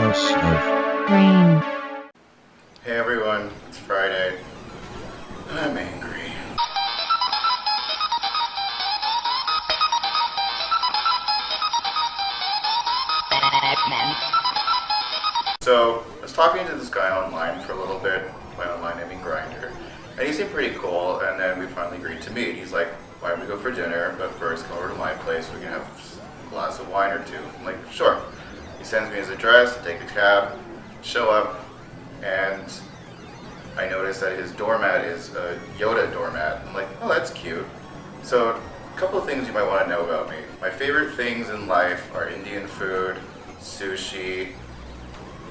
House of Rain. Hey everyone, it's Friday. I'm angry. So, I was talking to this guy online for a little bit, by online I mean Grinder, and he seemed pretty cool, and then we finally agreed to meet. He's like, why don't we go for dinner, but first come over to my place, we can have a glass of wine or two. I'm like, sure. He sends me his address, I take a cab, show up, and I noticed that his doormat is a Yoda doormat. I'm like, oh, that's cute. So, a couple of things you might want to know about me. My favorite things in life are Indian food, sushi,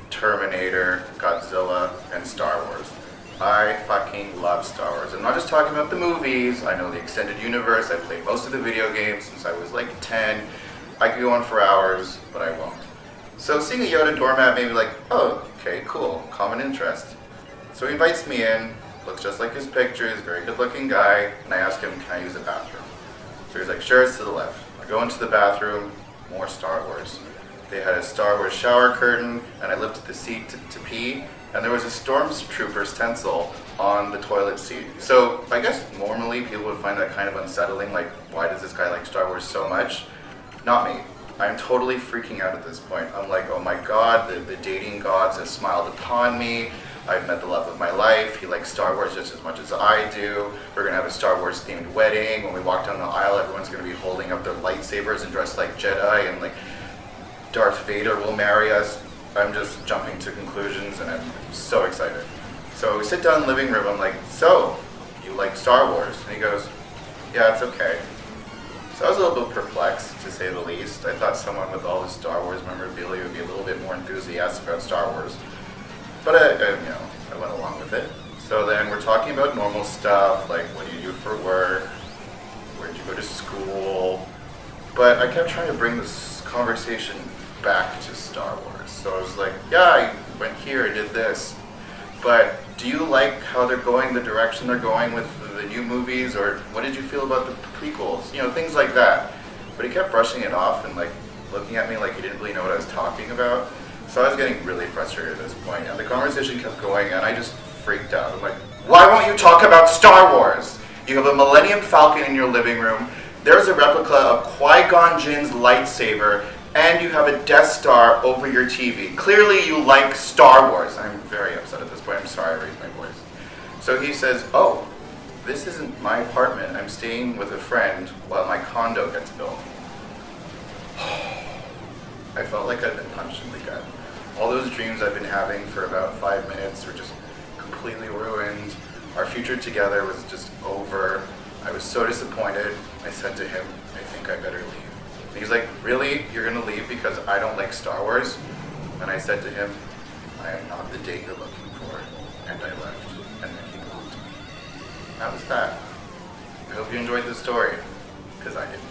Terminator, Godzilla, and Star Wars. I fucking love Star Wars. I'm not just talking about the movies. I know the extended universe. I've played most of the video games since I was like 10. I could go on for hours, but I won't. So seeing a Yoda doormat made me like, oh, okay, cool, common interest. So he invites me in, looks just like his pictures, very good looking guy, and I ask him, can I use the bathroom? So he's like, sure, it's to the left. I go into the bathroom, more Star Wars. They had a Star Wars shower curtain, and I lifted the seat to pee, and there was a Stormtrooper stencil on the toilet seat. So I guess normally people would find that kind of unsettling, like, why does this guy like Star Wars so much? Not me. I'm totally freaking out at this point. I'm like, oh my god, the dating gods have smiled upon me. I've met the love of my life. He likes Star Wars just as much as I do. We're gonna have a Star Wars themed wedding. When we walk down the aisle, everyone's gonna be holding up their lightsabers and dressed like Jedi, and like Darth Vader will marry us. I'm just jumping to conclusions and I'm so excited. So we sit down in the living room, I'm like, so, you like Star Wars? And he goes, yeah, it's okay. So I was a little bit perplexed, to say the least. I thought someone with all this Star Wars memorabilia would be a little bit more enthusiastic about Star Wars. But I went along with it. So then we're talking about normal stuff, like what do you do for work? Where'd you go to school? But I kept trying to bring this conversation back to Star Wars. So I was like, yeah, I went here, I did this. But do you like how they're going, the direction they're going with the new movies, or what did you feel about the prequels? You know, things like that. But he kept brushing it off and like looking at me like he didn't really know what I was talking about. So I was getting really frustrated at this point, and the conversation kept going, and I just freaked out. I'm like, why won't you talk about Star Wars? You have a Millennium Falcon in your living room, there's a replica of Qui-Gon Jinn's lightsaber, and you have a Death Star over your TV. Clearly you like Star Wars. I'm very upset at this point. I'm sorry I raised my voice. So he says, oh, this isn't my apartment. I'm staying with a friend while my condo gets built. I felt like I'd been punched in the gut. All those dreams I've been having for about 5 minutes were just completely ruined. Our future together was just over. I was so disappointed. I said to him, I think I better leave. And he's like, really? You're gonna leave because I don't like Star Wars? And I said to him, I am not the date you're looking for. And I left. And then he blocked me. That was that. I hope you enjoyed this story, because I didn't.